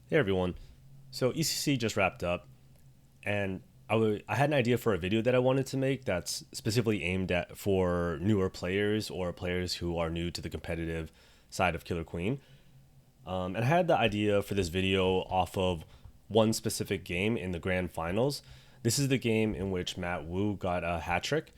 Hey everyone. So ECC just wrapped up, and I had an idea for a video that I wanted to make that's specifically aimed at for newer players or players who are new to the competitive side of Killer Queen. And I had the idea for this video off of one specific game in the grand finals. This is the game in which Matt Wu got a hat trick.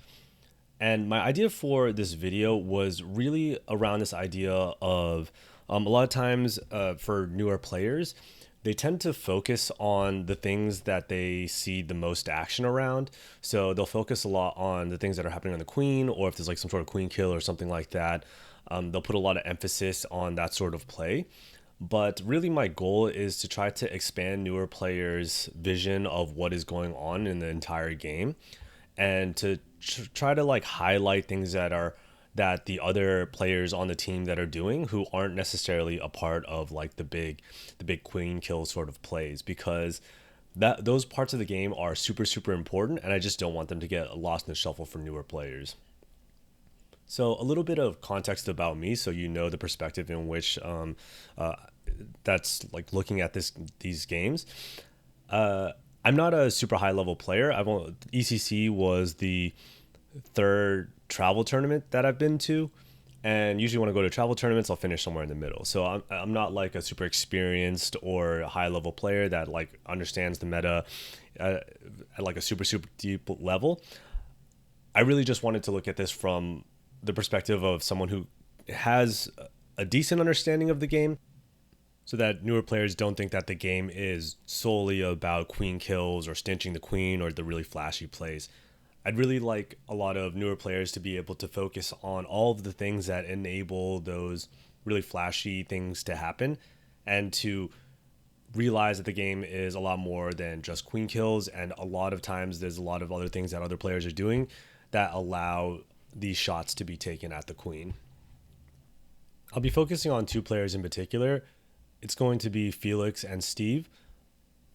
And my idea for this video was really around this idea of a lot of times for newer players, they tend to focus on the things that they see the most action around. So they'll focus a lot on the things that are happening on the queen, or if there's like some sort of queen kill or something like that. They'll put a lot of emphasis on that sort of play. But really, my goal is to try to expand newer players' vision of what is going on in the entire game and to try to like highlight things that the other players on the team that are doing who aren't necessarily a part of like the big queen kill sort of plays, because that those parts of the game are super important, and I just don't want them to get lost in the shuffle for newer players. So a little bit of context about me, so you know the perspective in which uh, that's like looking at these games. uh, I'm not a super high level player. ECC was the third travel tournament that I've been to, and usually when I go to travel tournaments, I'll finish somewhere in the middle. So I'm not like a super experienced or high level player that like understands the meta at like a super deep level. I really just wanted to look at this from the perspective of someone who has a decent understanding of the game, so that newer players don't think that the game is solely about queen kills or stinching the queen or the really flashy plays. I'd really like a lot of newer players to be able to focus on all of the things that enable those really flashy things to happen, and to realize that the game is a lot more than just queen kills, and a lot of times there's a lot of other things that other players are doing that allow these shots to be taken at the queen. I'll be focusing on two players in particular. It's going to be Felix and Steve.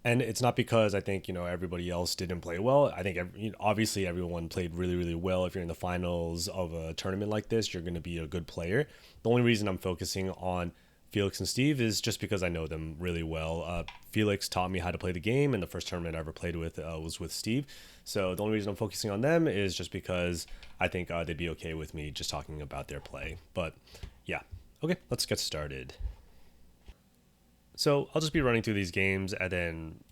And it's not because I think, everybody else didn't play well. I think obviously everyone played really well. If you're in the finals of a tournament like this, you're going to be a good player. The only reason I'm focusing on Felix and Steve is just because I know them really well. Felix taught me how to play the game, and the first tournament I ever played with was with Steve. So the only reason I'm focusing on them is just because I think they'd be okay with me just talking about their play. But yeah, okay, let's get started. So I'll just be running through these games and then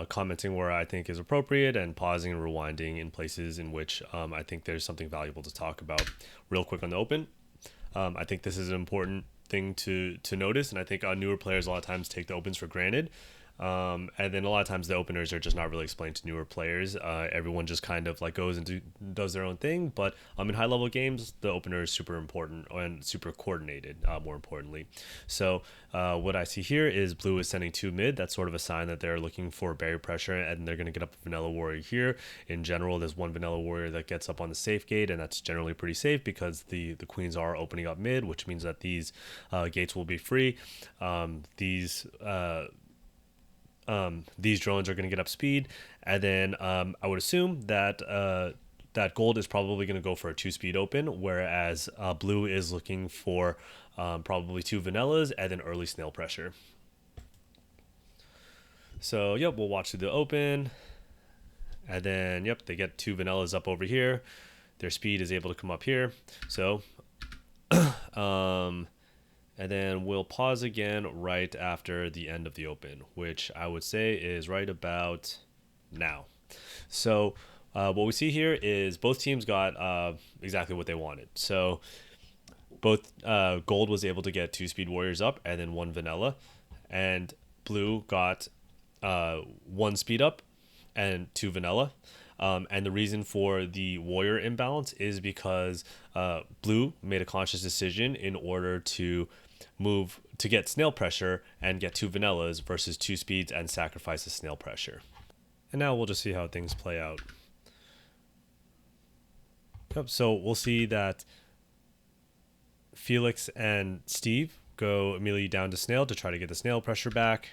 commenting where I think is appropriate, and pausing and rewinding in places in which I think there's something valuable to talk about. Real quick on the open, I think this is an important thing to notice, and I think newer players a lot of times take the opens for granted. And then a lot of times the openers are just not really explained to newer players. Everyone just kind of like goes and does their own thing. But in high level games, the opener is super important and super coordinated, more importantly. So what I see here is blue is sending two mid. That's sort of a sign that they're looking for barrier pressure, and they're going to get up a vanilla warrior here. In general, there's one vanilla warrior that gets up on the safe gate, and that's generally pretty safe because the queens are opening up mid, which means that these gates will be free. These drones are going to get up speed, and then I would assume that that gold is probably going to go for a 2-speed open, whereas blue is looking for probably two vanillas and then early snail pressure. So yep, we'll watch through the open, and then yep, they get two vanillas up over here. Their speed is able to come up here. So um, and then we'll pause again right after the end of the open, which I would say is right about now. So what we see here is both teams got exactly what they wanted. So both gold was able to get 2-speed warriors up and then one vanilla, and blue got 1 speed up and 2 vanilla. And the reason for the warrior imbalance is because blue made a conscious decision in order to move to get snail pressure and get 2 vanillas versus 2 speeds and sacrifice the snail pressure. And now we'll just see how things play out. Yep, so we'll see that Felix and Steve go immediately down to snail to try to get the snail pressure back.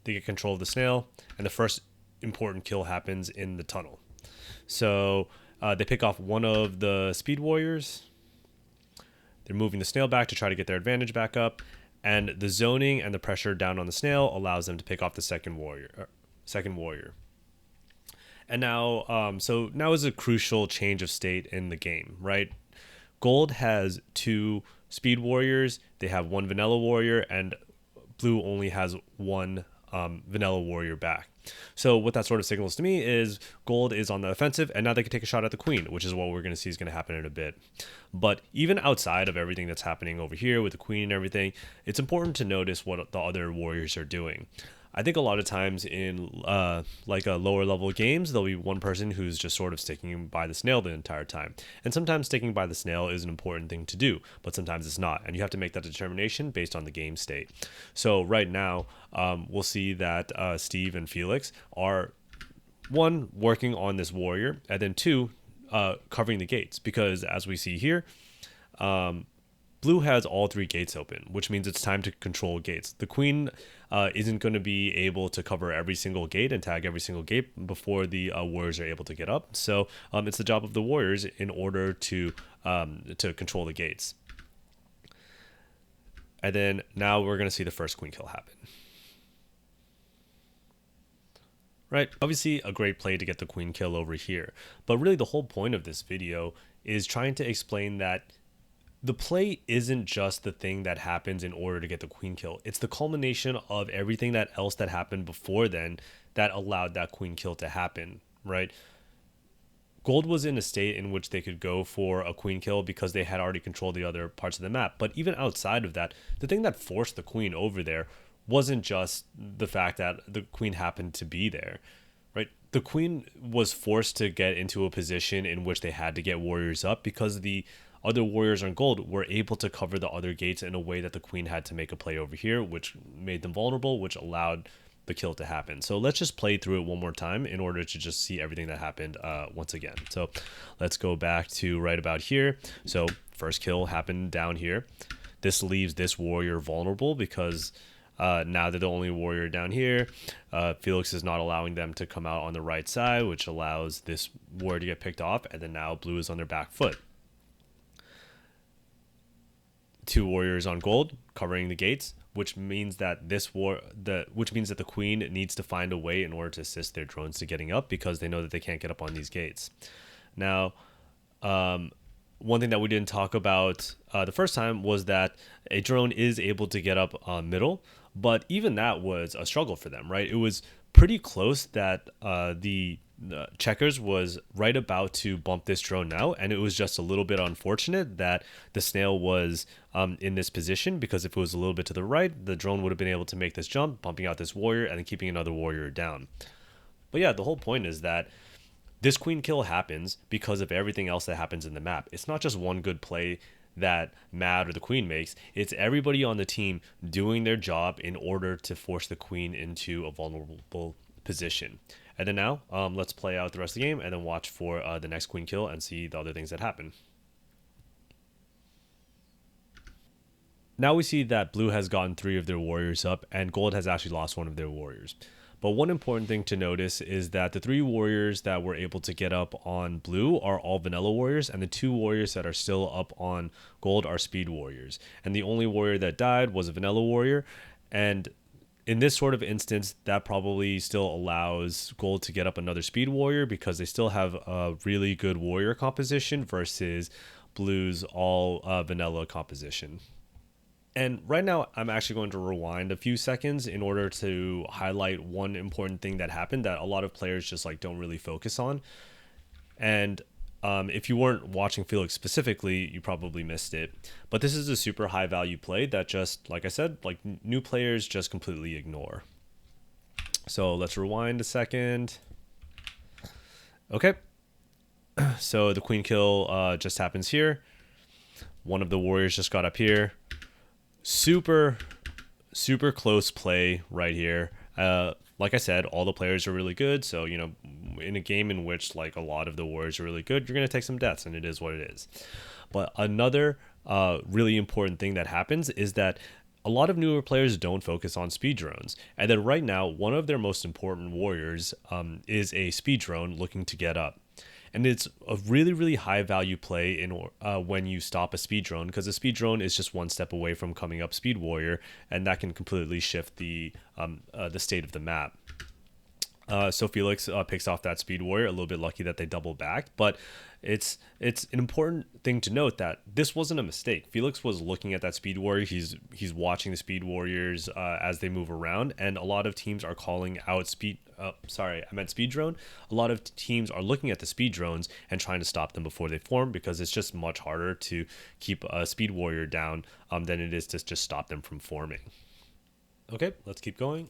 They get control of the snail, and the first important kill happens in the tunnel. So they pick off one of the speed warriors. They're moving the snail back to try to get their advantage back up, and the zoning and the pressure down on the snail allows them to pick off the second warrior. And now, so now is a crucial change of state in the game, right? Gold has 2 speed warriors, they have 1 vanilla warrior, and blue only has 1 vanilla warrior back. So what that sort of signals to me is gold is on the offensive, and now they can take a shot at the queen, which is what we're going to see is going to happen in a bit. But even outside of everything that's happening over here with the queen and everything, it's important to notice what the other warriors are doing. I think a lot of times in like a lower level games, there'll be one person who's just sort of sticking by the snail the entire time. And sometimes sticking by the snail is an important thing to do, but sometimes it's not. And you have to make that determination based on the game state. So right now, we'll see that Steve and Felix are, 1, working on this warrior, and then 2, covering the gates. Because as we see here, blue has all 3 gates open, which means it's time to control gates. The queen isn't going to be able to cover every single gate and tag every single gate before the warriors are able to get up. So it's the job of the warriors in order to control the gates. And then now we're going to see the first queen kill happen. Right, obviously a great play to get the queen kill over here. But really the whole point of this video is trying to explain that the play isn't just the thing that happens in order to get the queen kill. It's the culmination of everything that else that happened before then that allowed that queen kill to happen, right? Gold was in a state in which they could go for a queen kill because they had already controlled the other parts of the map. But even outside of that, the thing that forced the queen over there wasn't just the fact that the queen happened to be there, right? The queen was forced to get into a position in which they had to get warriors up because the other warriors on gold were able to cover the other gates in a way that the queen had to make a play over here, which made them vulnerable, which allowed the kill to happen. So let's just play through it one more time in order to just see everything that happened once again. So let's go back to right about here. So first kill happened down here. This leaves this warrior vulnerable because now they're the only warrior down here. Felix is not allowing them to come out on the right side, which allows this warrior to get picked off, and then now blue is on their back foot. 2 warriors on gold covering the gates, which means that the queen needs to find a way in order to assist their drones to getting up because they know that they can't get up on these gates. Now, one thing that we didn't talk about the first time was that a drone is able to get up middle, but even that was a struggle for them, right? It was pretty close that the Checkers was right about to bump this drone now, and it was just a little bit unfortunate that the snail was in this position, because if it was a little bit to the right, the drone would have been able to make this jump, bumping out this warrior and then keeping another warrior down. But yeah, the whole point is that this queen kill happens because of everything else that happens in the map. It's not just one good play that Mad or the queen makes. It's everybody on the team doing their job in order to force the queen into a vulnerable position. And then now, let's play out the rest of the game and then watch for the next queen kill and see the other things that happen. Now we see that blue has gotten 3 of their warriors up and gold has actually lost 1 of their warriors. But one important thing to notice is that the 3 warriors that were able to get up on blue are all vanilla warriors, and the 2 warriors that are still up on gold are speed warriors. And the only warrior that died was a vanilla warrior, and in this sort of instance, that probably still allows gold to get up another speed warrior because they still have a really good warrior composition versus blue's all vanilla composition. And right now, I'm actually going to rewind a few seconds in order to highlight one important thing that happened that a lot of players just don't really focus on. And if you weren't watching Felix specifically, you probably missed it. But this is a super high value play that just, like I said, new players just completely ignore. So let's rewind a second. Okay. So the queen kill just happens here. One of the warriors just got up here. Super close play right here. Like I said, all the players are really good. So, in a game in which a lot of the warriors are really good, you're going to take some deaths, and it is what it is. But another really important thing that happens is that a lot of newer players don't focus on speed drones. And then right now, one of their most important warriors is a speed drone looking to get up. And it's a really, really high value play in when you stop a speed drone, because a speed drone is just one step away from coming up Speed Warrior, and that can completely shift the state of the map. So Felix picks off that Speed Warrior. A little bit lucky that they double backed, but it's an important thing to note that this wasn't a mistake. Felix was looking at that Speed Warrior. He's watching the Speed Warriors as they move around, and a lot of teams are calling out speed. Sorry, I meant speed drone. A lot of teams are looking at the speed drones and trying to stop them before they form, because it's just much harder to keep a Speed Warrior down than it is to just stop them from forming. Okay, let's keep going.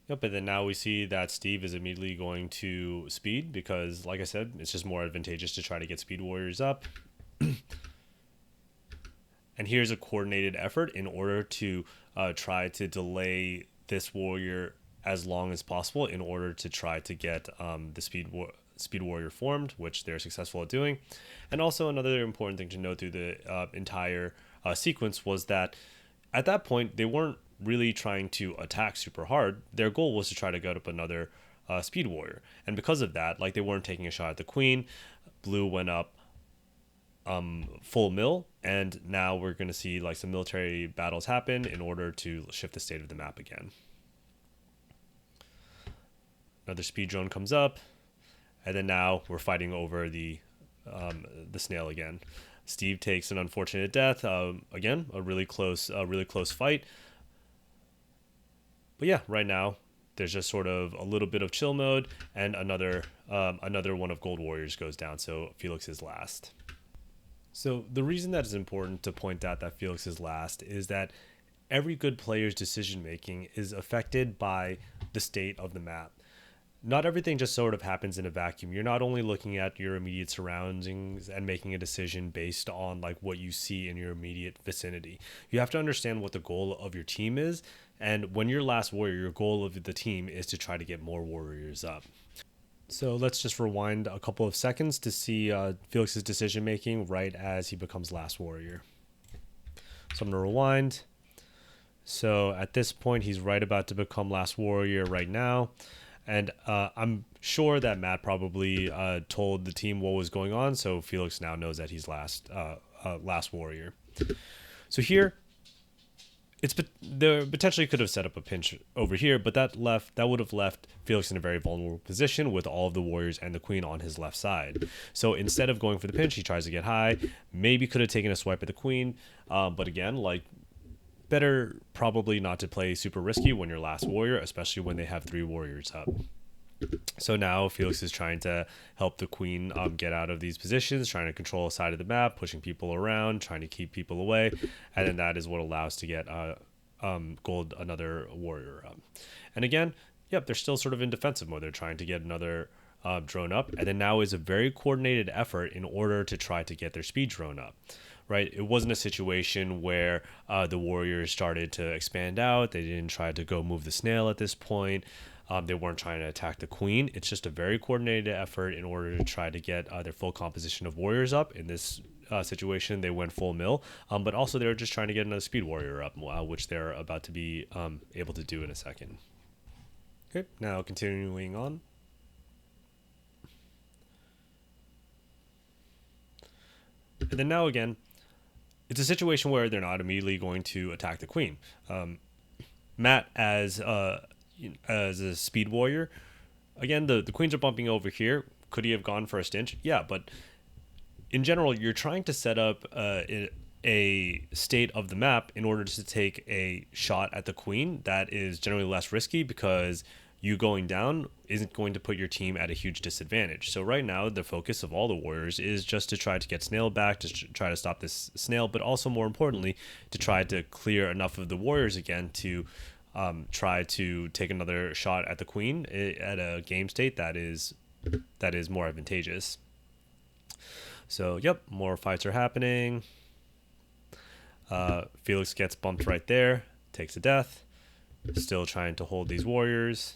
Yep, and then now we see that Steve is immediately going to speed because, like I said, it's just more advantageous to try to get Speed Warriors up. And here's a coordinated effort in order to try to delay this warrior as long as possible in order to try to get the Speed Warrior formed, which they're successful at doing. And also another important thing to note through the entire sequence was that at that point, they weren't really trying to attack super hard. Their goal was to try to get up another Speed Warrior. And because of that, like, they weren't taking a shot at the Queen. Blue went up full mill, and now we're going to see like some military battles happen in order to shift the state of the map again. Another speed drone comes up, and then now we're fighting over the snail again. Steve takes an unfortunate death. Again, a really close fight. But yeah, right now there's just sort of a little bit of chill mode, and another one of Gold Warriors goes down. So Felix is last. So the reason that it's important to point out that Felix is last is that every good player's decision making is affected by the state of the map. Not everything just sort of happens in a vacuum. You're not only looking at your immediate surroundings and making a decision based on like what you see in your immediate vicinity. You have to understand what the goal of your team is, and when you're last warrior, your goal of the team is to try to get more warriors up. So let's just rewind a couple of seconds to see Felix's decision making right as he becomes last warrior. So I'm going to rewind. So at this point, he's right about to become last warrior right now. And I'm sure that Matt probably told the team what was going on, so Felix now knows that he's last warrior. So here, there potentially could have set up a pinch over here, but that would have left Felix in a very vulnerable position with all of the warriors and the queen on his left side. So instead of going for the pinch, he tries to get high. Maybe could have taken a swipe at the queen, but again, like, better probably not to play super risky when you're last warrior, especially when they have 3 warriors up. So now Felix is trying to help the queen get out of these positions, trying to control a side of the map, pushing people around, trying to keep people away, and then that is what allows to get gold another warrior up. And again, yep, they're still sort of in defensive mode. They're trying to get another drone up, and then now is a very coordinated effort in order to try to get their speed drone up. Right, it wasn't a situation where the warriors started to expand out. They didn't try to go move the snail at this point. They weren't trying to attack the queen. It's just a very coordinated effort in order to try to get their full composition of warriors up. In this situation, they went full mill, but also they were just trying to get another speed warrior up, which they're about to be able to do in a second. Okay, now continuing on. And then now again, it's a situation where they're not immediately going to attack the queen. Matt, as a speed warrior, again, the queens are bumping over here. Could he have gone for a stinch? Yeah, but in general, you're trying to set up a state of the map in order to take a shot at the queen that is generally less risky, because you going down isn't going to put your team at a huge disadvantage. So right now, the focus of all the warriors is just to try to get snail back, to try to stop this snail, but also more importantly, to try to clear enough of the warriors again to try to take another shot at the queen at a game state that is more advantageous. So yep, more fights are happening. Felix gets bumped right there, takes a death, still trying to hold these warriors.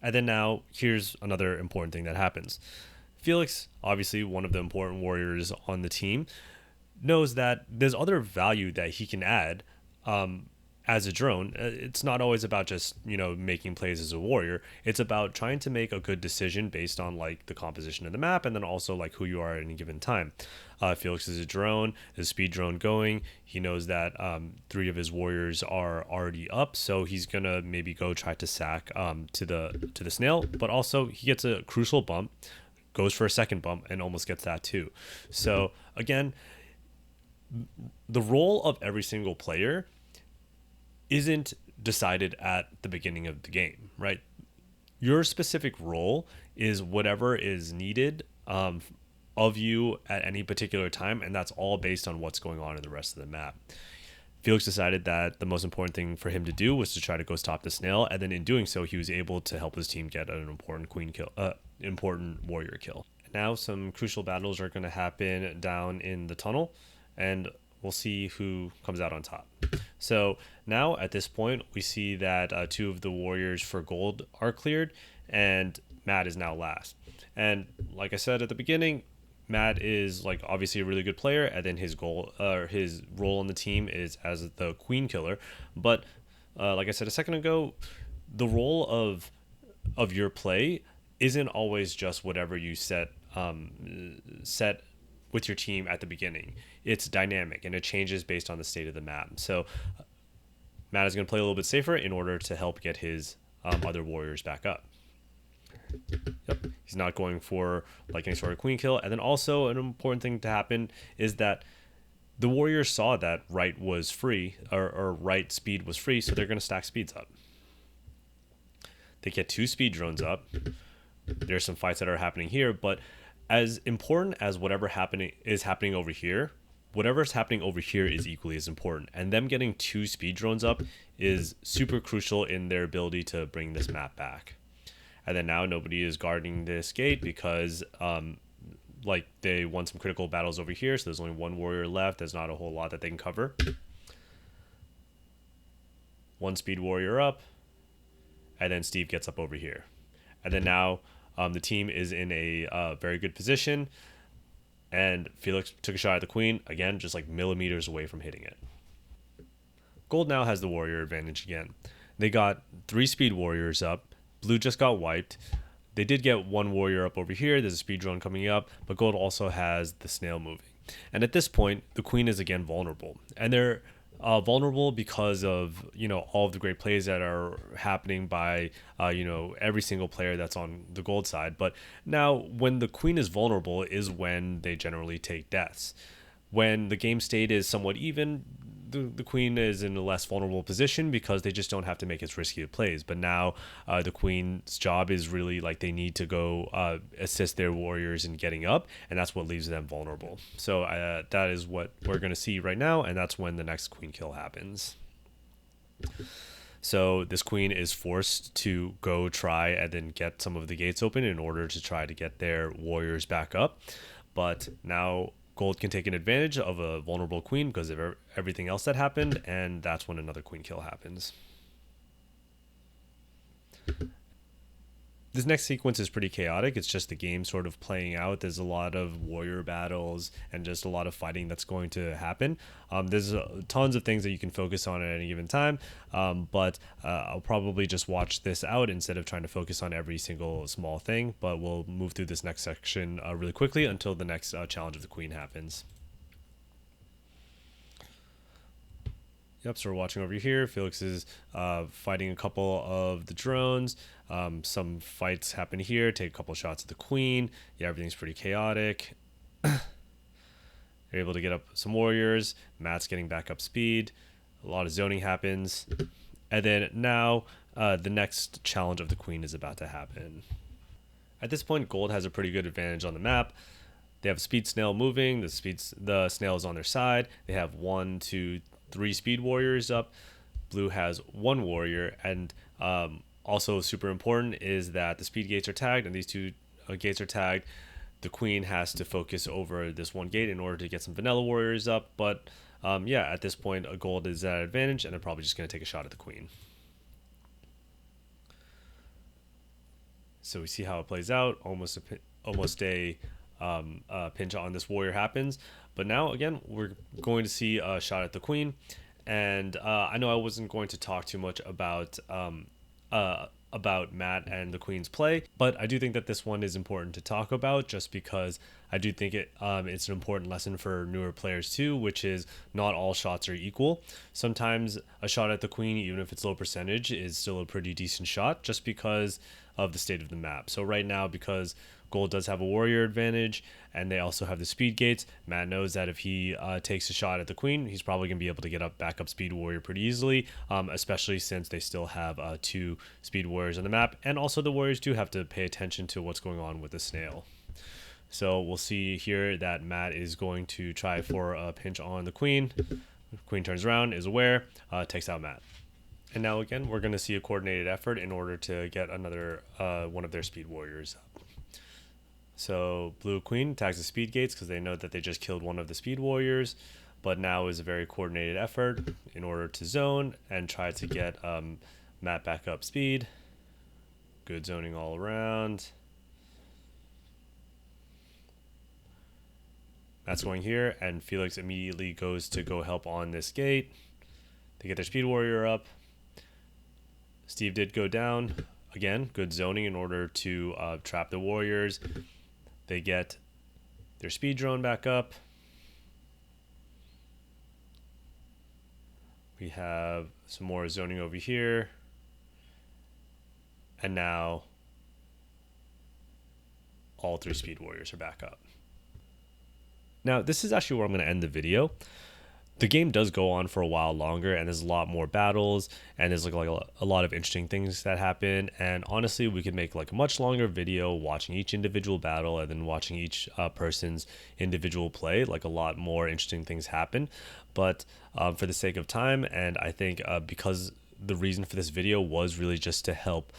And then now, here's another important thing that happens. Felix, obviously one of the important warriors on the team, knows that there's other value that he can add as a drone, it's not always about just, making plays as a warrior. It's about trying to make a good decision based on like the composition of the map, and then also like who you are at any given time. Felix is a drone, is a speed drone going. He knows that three of his warriors are already up, so he's gonna maybe go try to sack to the snail, but also he gets a crucial bump, goes for a second bump, and almost gets that too. So again, the role of every single player isn't decided at the beginning of the game, right? Your specific role is whatever is needed of you at any particular time, and that's all based on what's going on in the rest of the map. Felix decided that the most important thing for him to do was to try to go stop the snail, and then in doing so, he was able to help his team get an important important warrior kill. Now, some crucial battles are going to happen down in the tunnel, and we'll see who comes out on top. So now at this point, we see that two of the warriors for gold are cleared, and Matt is now last. And like I said at the beginning, Matt is like obviously a really good player, and then his role on the team is as the queen killer. But like I said a second ago, the role of your play isn't always just whatever you set with your team at the beginning. It's dynamic and it changes based on the state of the map. So Matt is going to play a little bit safer in order to help get his other warriors back up. Yep, he's not going for like any sort of queen kill. And then also an important thing to happen is that the warriors saw that right was free, or right speed was free, so they're going to stack speeds up. They get 2 speed drones up. There's some fights that are happening here, but as important as whatever is happening over here, whatever's happening over here is equally as important. And them getting 2 speed drones up is super crucial in their ability to bring this map back. And then now nobody is guarding this gate because like they won some critical battles over here, so there's only 1 warrior left. There's not a whole lot that they can cover. 1 speed warrior up, and then Steve gets up over here. And then now the team is in a very good position, and Felix took a shot at the queen, again, just like millimeters away from hitting it. Gold now has the warrior advantage again. They got 3 speed warriors up. Blue just got wiped. They did get 1 warrior up over here. There's a speed drone coming up, but gold also has the snail moving. And at this point, the queen is again vulnerable. And they're vulnerable because of, all of the great plays that are happening by, every single player that's on the gold side. But now when the queen is vulnerable is when they generally take deaths. When the game state is somewhat even, the queen is in a less vulnerable position because they just don't have to make as risky plays. But now the queen's job is really like they need to go assist their warriors in getting up, and that's what leaves them vulnerable. So that is what we're going to see right now, and that's when the next queen kill happens. So this queen is forced to go try and then get some of the gates open in order to try to get their warriors back up. But now gold can take an advantage of a vulnerable queen because of everything else that happened, and that's when another queen kill happens. This next sequence is pretty chaotic. It's just the game sort of playing out. There's a lot of warrior battles and just a lot of fighting that's going to happen. There's tons of things that you can focus on at any given time, but I'll probably just watch this out instead of trying to focus on every single small thing. But we'll move through this next section really quickly until the next challenge of the queen happens. Yep, so we're watching over here. Felix is fighting a couple of the drones. Some fights happen here. Take a couple shots at the queen. Yeah, everything's pretty chaotic. They're able to get up some warriors. Matt's getting back up speed. A lot of zoning happens. And then now the next challenge of the queen is about to happen. At this point, gold has a pretty good advantage on the map. They have speed snail moving. The snail is on their side. They have 1, 2, 3 speed warriors up. Blue has 1 warrior, and also super important is that the speed gates are tagged, and these 2 gates are tagged. The queen has to focus over this 1 gate in order to get some vanilla warriors up, but yeah, at this point a gold is at advantage, and they're probably just going to take a shot at the queen. So we see how it plays out. Almost a pinch on this warrior happens, but now again we're going to see a shot at the queen, And I know I wasn't going to talk too much about Matt and the Queen's play, but I do think that this one is important to talk about, just because I do think it's an important lesson for newer players too, which is not all shots are equal. Sometimes a shot at the Queen, even if it's low percentage, is still a pretty decent shot, just because of the state of the map. So right now, because Gold does have a warrior advantage, and they also have the speed gates, Matt knows that if he takes a shot at the Queen, he's probably going to be able to get up back up speed warrior pretty easily, especially since they still have 2 speed warriors on the map, and also the warriors do have to pay attention to what's going on with the snail. So we'll see here that Matt is going to try for a pinch on the Queen. Queen turns around, is aware, takes out Matt. And now again, we're going to see a coordinated effort in order to get another one of their speed warriors up. So blue Queen attacks the speed gates because they know that they just killed one of the speed warriors, but now is a very coordinated effort in order to zone and try to get Matt back up speed. Good zoning all around. Matt's going here, and Felix immediately goes to go help on this gate. They get their speed warrior up. Steve did go down. Again, good zoning in order to trap the warriors. They get their speed drone back up. We have some more zoning over here. And now all 3 speed warriors are back up. Now, this is actually where I'm going to end the video. The game does go on for a while longer, and there's a lot more battles, and there's like a lot of interesting things that happen. And honestly, we could make like a much longer video watching each individual battle and then watching each person's individual play. Like, a lot more interesting things happen. But for the sake of time, and I think because the reason for this video was really just to help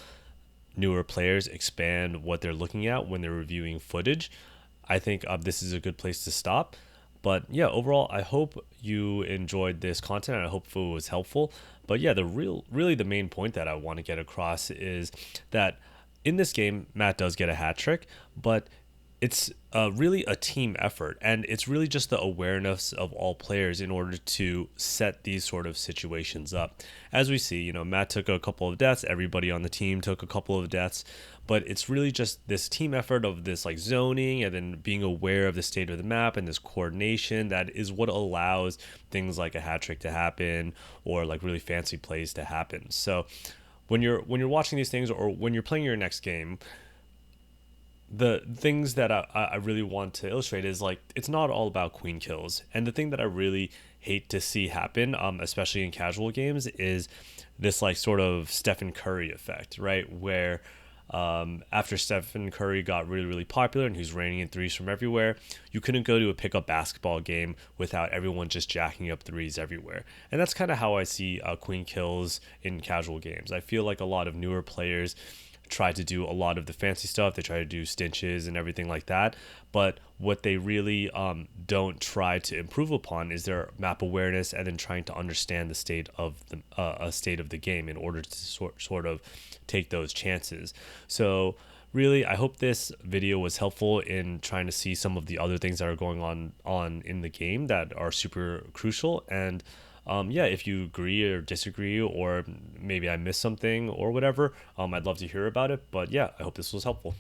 newer players expand what they're looking at when they're reviewing footage, I think this is a good place to stop. But yeah, overall, I hope you enjoyed this content, and I hope it was helpful. But yeah, really the main point that I want to get across is that in this game, Matt does get a hat trick, but it's really a team effort, and it's really just the awareness of all players in order to set these sort of situations up. As we see, Matt took a couple of deaths, everybody on the team took a couple of deaths, but it's really just this team effort of this like zoning and then being aware of the state of the map and this coordination that is what allows things like a hat trick to happen, or like really fancy plays to happen. So when you're watching these things, or when you're playing your next game, the things that I really want to illustrate is like, it's not all about queen kills. And the thing that I really hate to see happen, especially in casual games, is this like sort of Stephen Curry effect, right? Where after Stephen Curry got really popular and he's raining in threes from everywhere, you couldn't go to a pickup basketball game without everyone just jacking up threes everywhere. And that's kind of how I see queen kills in casual games. I feel like a lot of newer players try to do a lot of the fancy stuff. They try to do stinches and everything like that, but what they really don't try to improve upon is their map awareness, and then trying to understand the state of the game in order to sort of take those chances. So really, I hope this video was helpful in trying to see some of the other things that are going on in the game that are super crucial. And yeah, if you agree or disagree, or maybe I missed something or whatever, I'd love to hear about it. But yeah, I hope this was helpful.